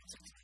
Thank you.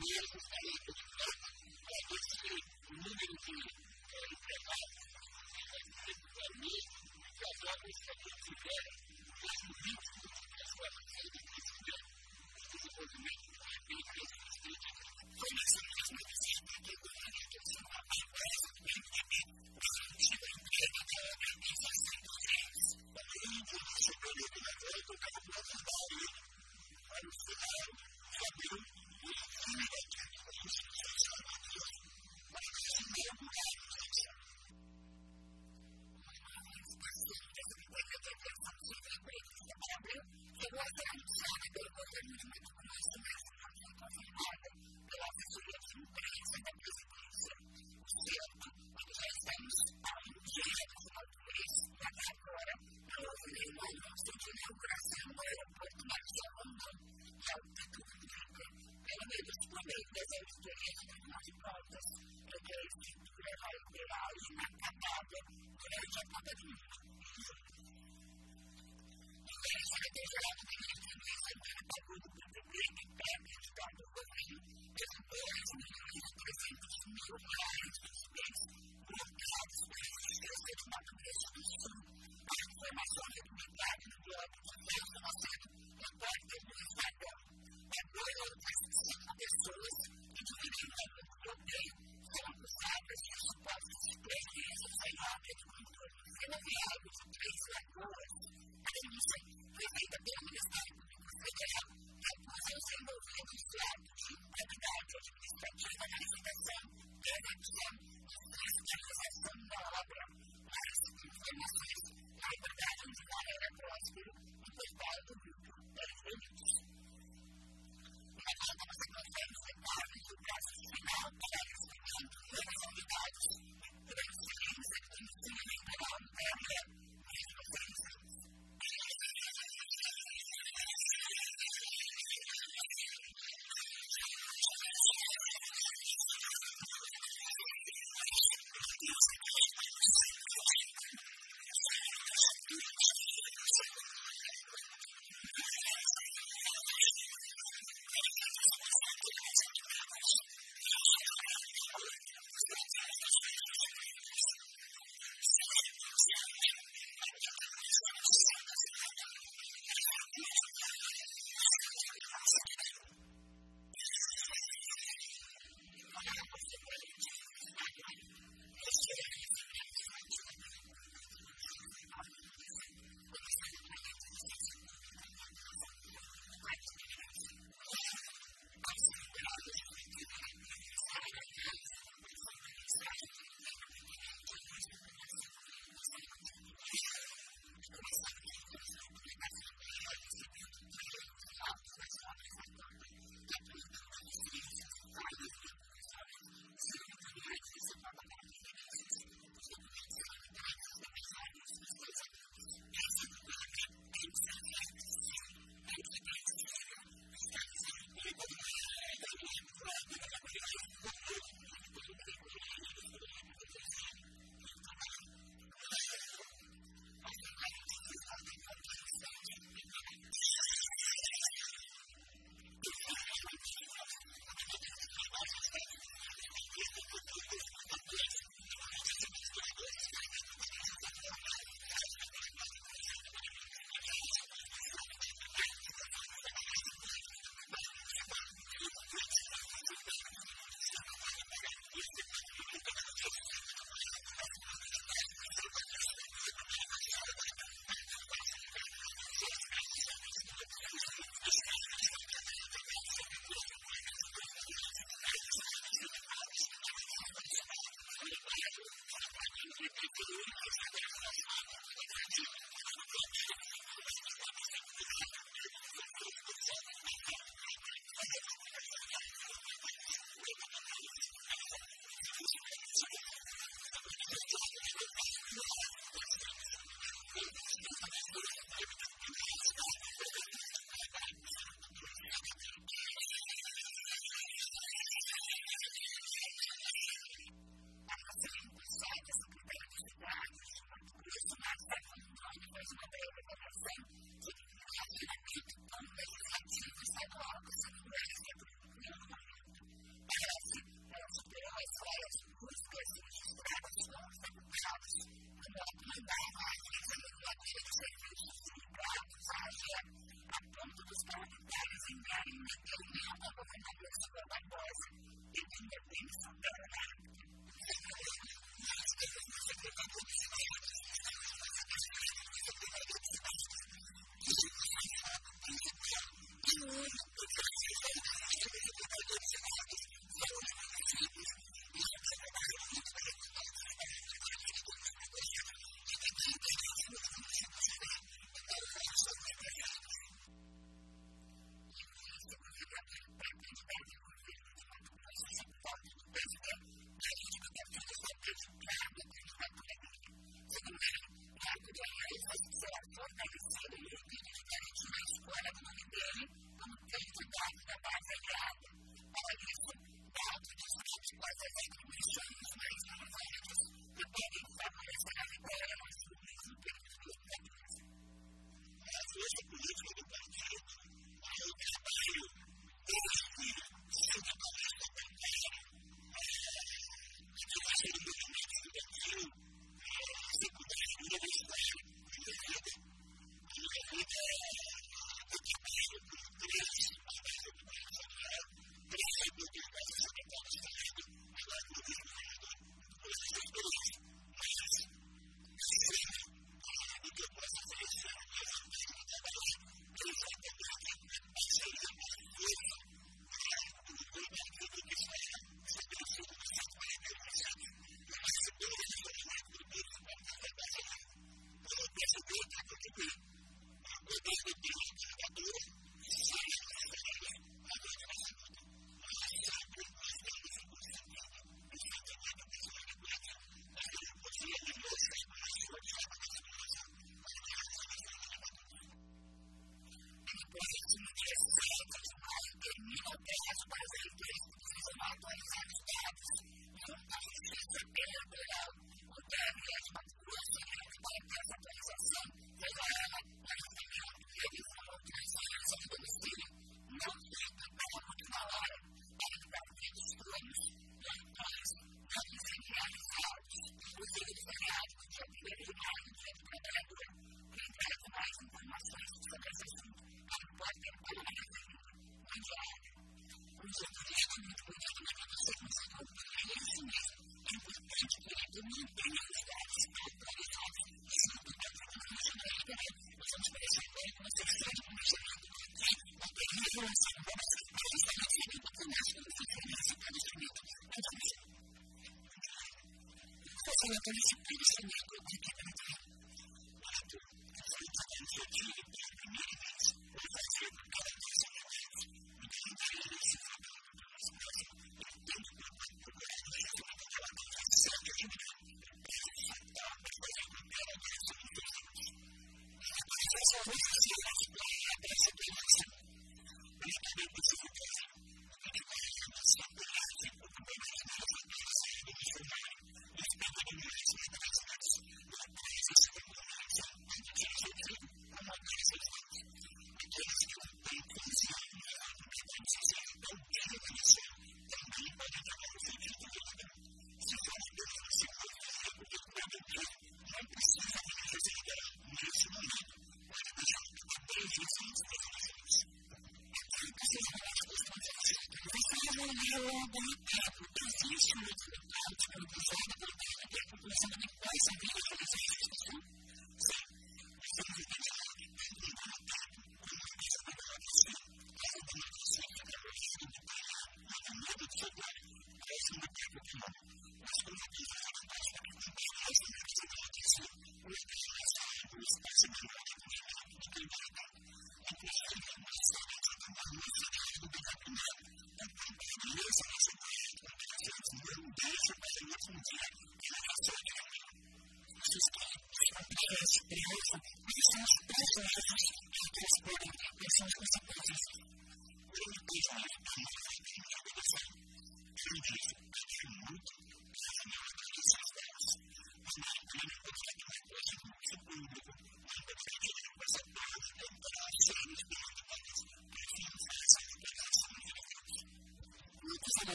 mesmo saída de casa, esse número de empregados é mesmo que as obras também tiveram mesmo ritmo que a sua saída de crescimento, de desenvolvimento que é bem consistente. Foi nessa mesma visita que o governo do Ceará agora também garantiu a entrega da organização dos reis. Também recebeu o governador do Cabo Brasileiro para o cenário de abril e fim da Constituição de Deus para o primeiro lugar do Ceará. Chegou a ser anunciada pelo governo de Mato Grosso, mas não foi confirmada pela assessoria de imprensa da presidência. O certo é que já estamos há um dia dos motores, até agora não houve nenhum anúncio de inauguração do aeroporto Marechal Rondon, que é o que tudo indica. Pelo menos por meio das auditorias do Tribunal de Contas, é que a estrutura vai operar inacabada durante a Copa do Mundo. A Secretaria-Geral do Ministério da Santana pagou do PPP que pede de dar do governo recebeu as milhões de R$300 dos bens bloqueados pela Justiça de Mato Grosso do Sul. A informação foi publicada no blog de Celso Macedo, repórter do Estadão. Agora, outras 5 pessoas que dividiram o bloqueio são acusadas de supostos prejuízos em obra de controle ferroviário de 3 lagoas. A denúncia foi feita pelo Ministério Público Federal, que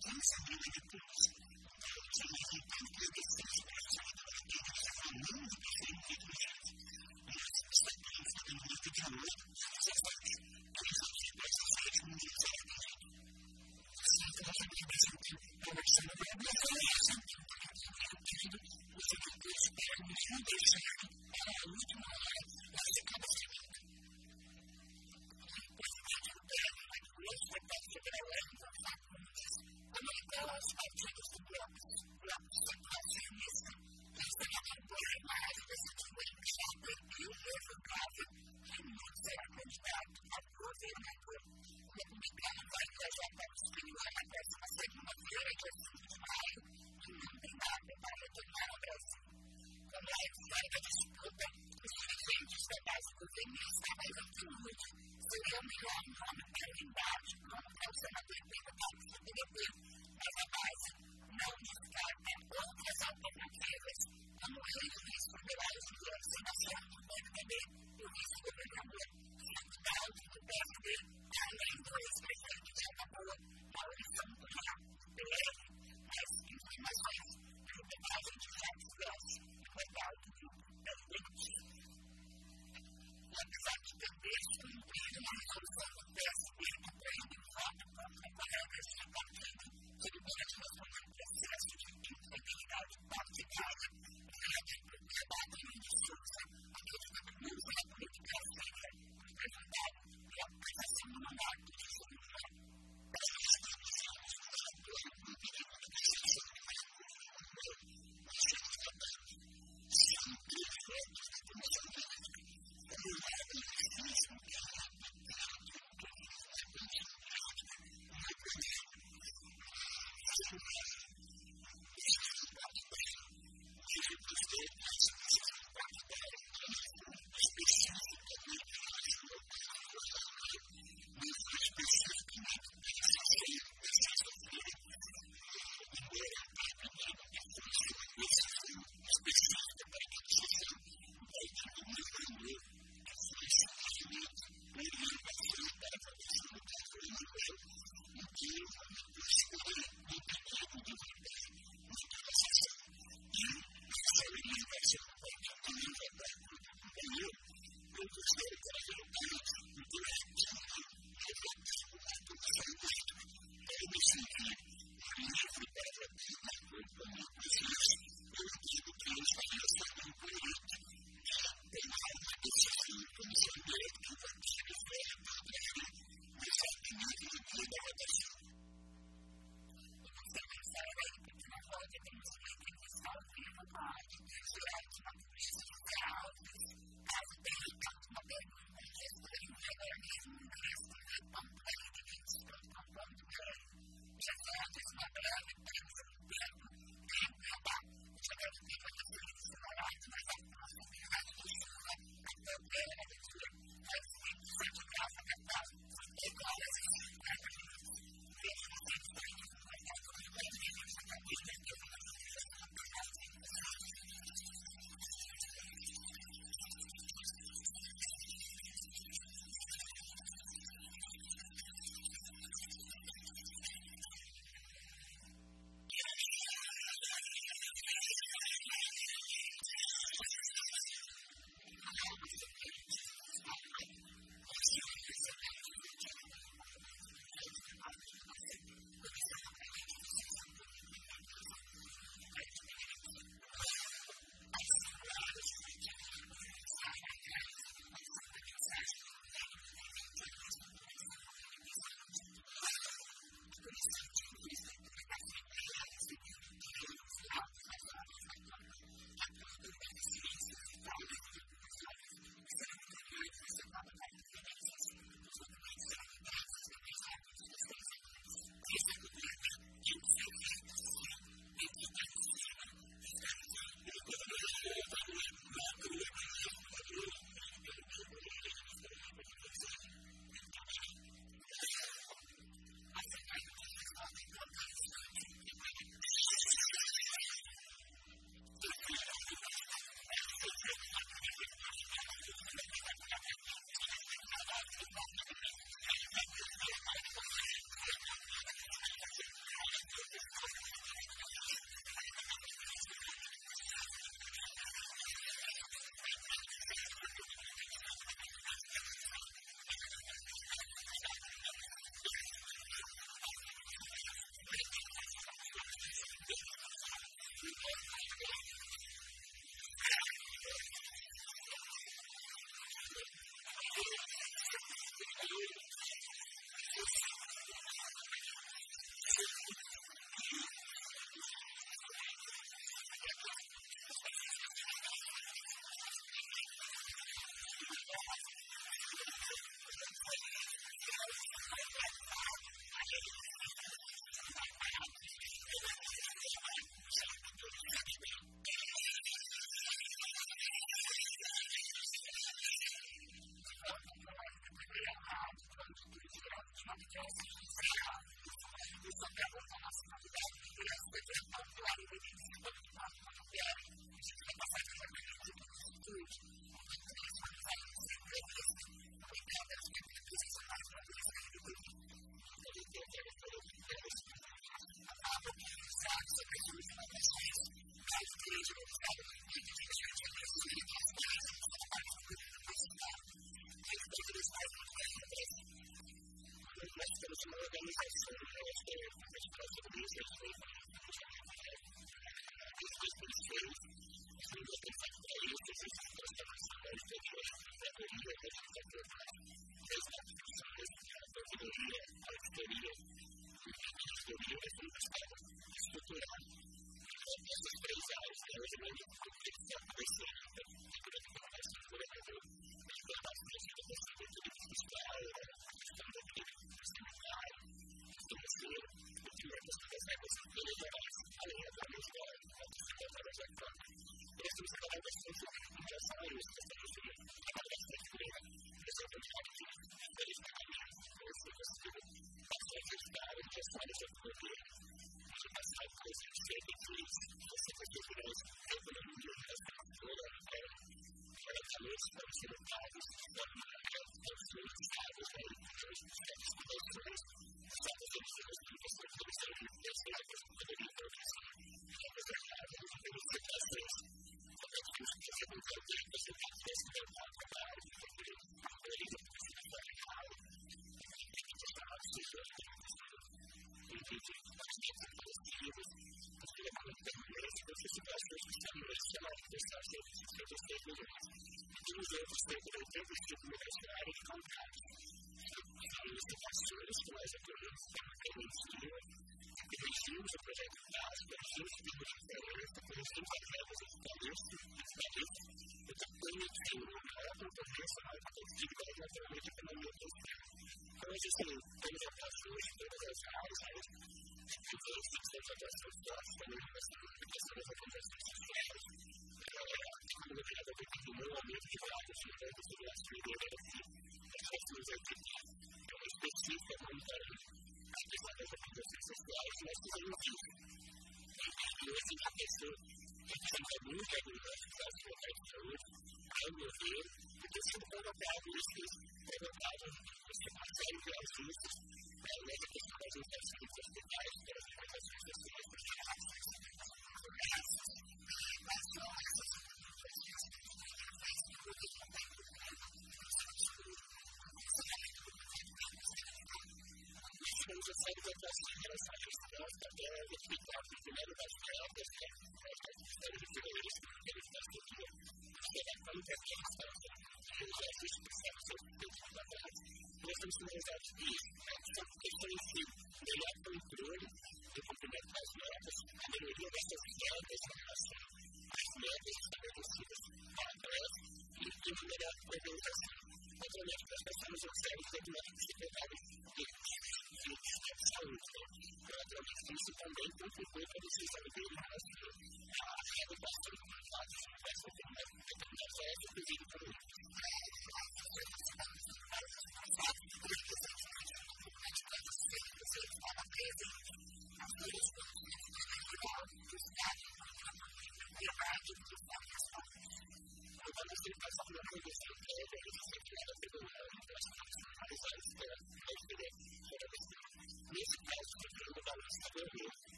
Thank you.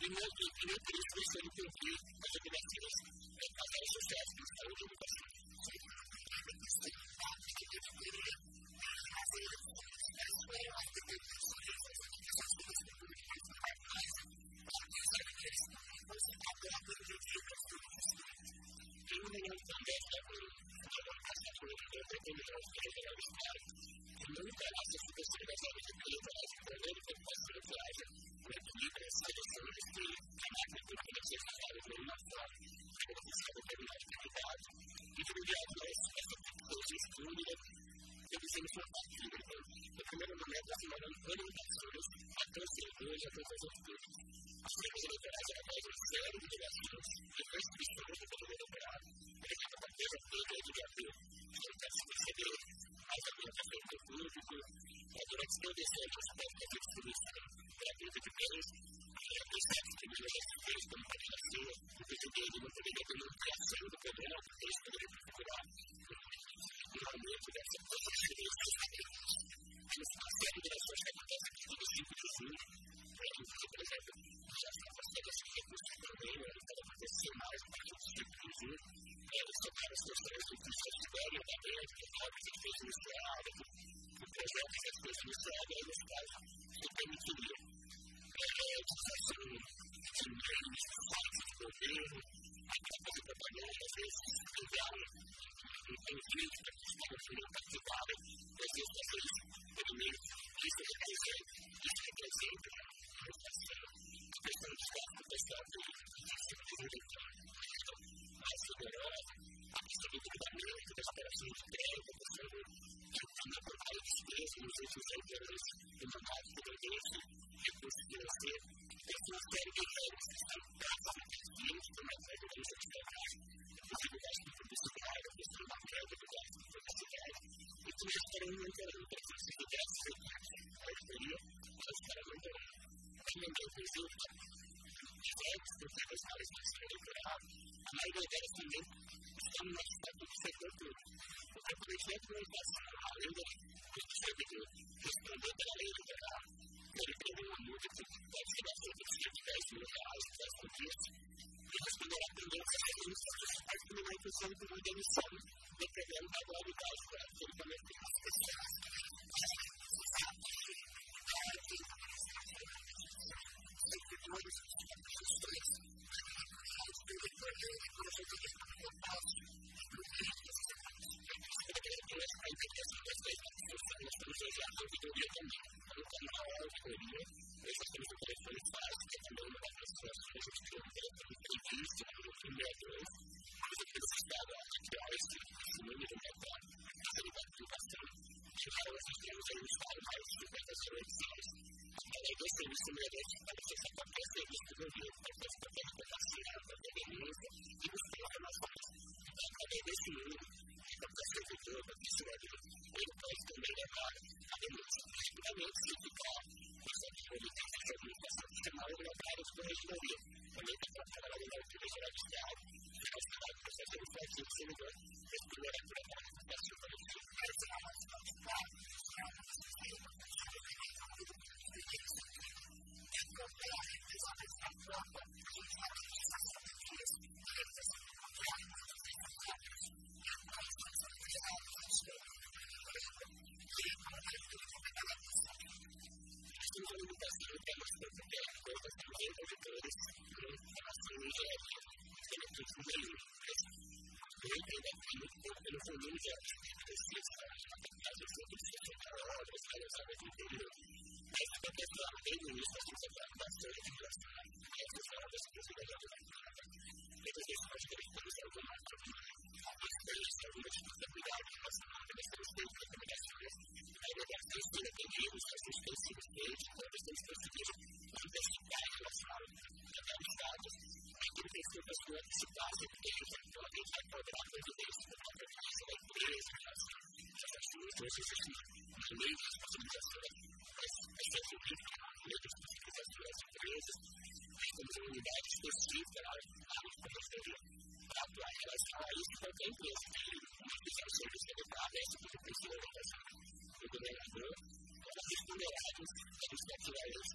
E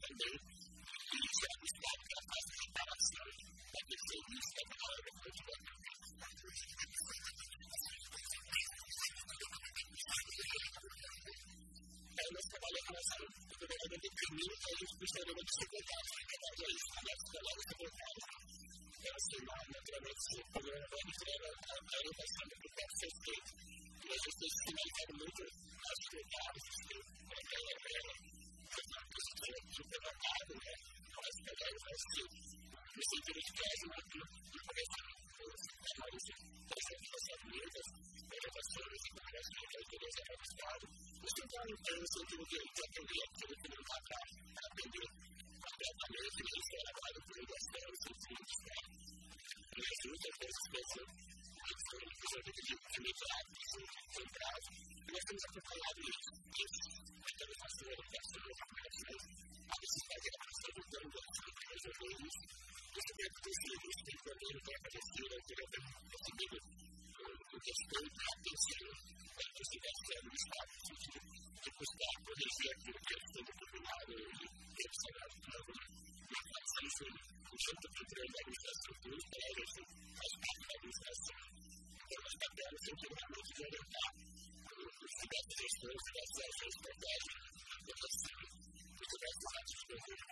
Também, e isso é o estado que ela faz secretários, na verdade é isso, nossos colegas secretários. Então, assim, naturalmente, se o programa vai entregando a orientação do que pode ser feito, e a gente tem sinalizado muito aos secretários, implementado, né, aos colegas, no sentido de que haja uma conversa com os analistas das Unidas, orientações e comunicações da Igreja do Estado, isso então tem no sentido de atender aquilo que não dá para atender completamente, nem ser trabalho por ligação, sentidos, né? Mas muitas vezes pensam que são de imediatos, sem prazo, e nós temos acompanhado isso, tentando fazer orientação, recomendações, a necessidade de ação do plano de ação para resolver isso. Isso tem acontecido, isso tem também aparecido, a autoria tem conseguido o respeito e a atenção da investigação do Estado, no sentido de buscar corrigir aquilo que é sendo combinado e observado por alguém. Nós fazemos isso junto com a administração pública, a gente faz parte da administração. Então, nós trabalhamos sempre realmente de orientar os diversos gestores, as diversas ações estratégicas, a proteção dos diversos atos de governo.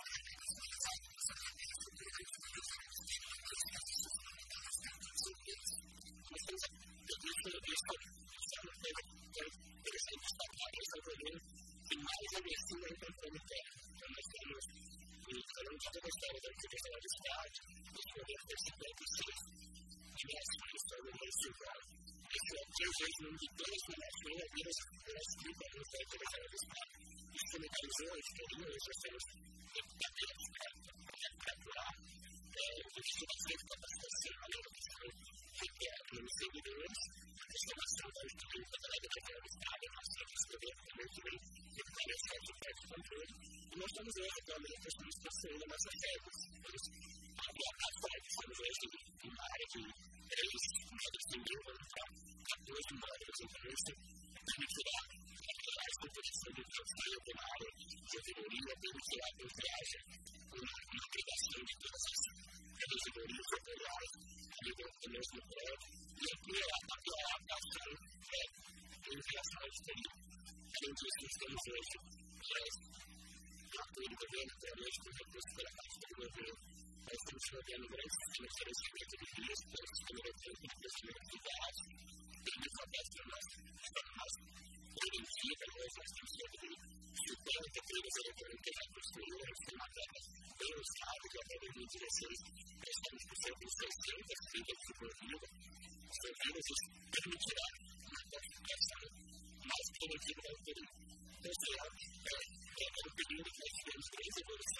Nós temos isso é uma coisa interessante destacar, esse é o governo que mais agressivo é encontrando terra. Então, nós temos, falando de toda a história da Secretaria do Estado, esse governo tem 56 dimensões para o governo civil. Esse é o regime de 2 dimensões da vida civil da Secretaria do Estado. Isso legalizou a história, nós temos equipamentos para atuar, investigações de capacitação, a lei da questão de servidores, a estimação da instituição da Secretaria do Estado, a nossa escrever também equipamentos de controle. E nós estamos hoje, atualmente, estamos construindo a nossa sede. A sede estamos hoje em uma área de 3 metros de mil, vamos para 14 módulos, então isso permitirá a estruturação do conselho na área de ouvidoria, permitirá que haja uma aplicação de todas as regidourias setoriais a nível do mesmo prédio e ampliar a ação em relação à auditoria. Além disso, nós temos hoje o apoio do governo, naturalmente, com recursos pela parte do governo. Nós estamos fazendo um grande sistema de gerenciamento de risco, um sistema eletrônico de investimento privado, tem uma estratégia para nós, preventiva, nós temos sobre 50 trilhas eletrônicas já construídas, a gente tem uma meta bem usada, já até 2016, nós estamos com cerca de 600 trilhas desenvolvidas. Essas trilhas permitirá uma classificação mais preventiva da autoria. Então, será um período que nós tivemos 3 evoluções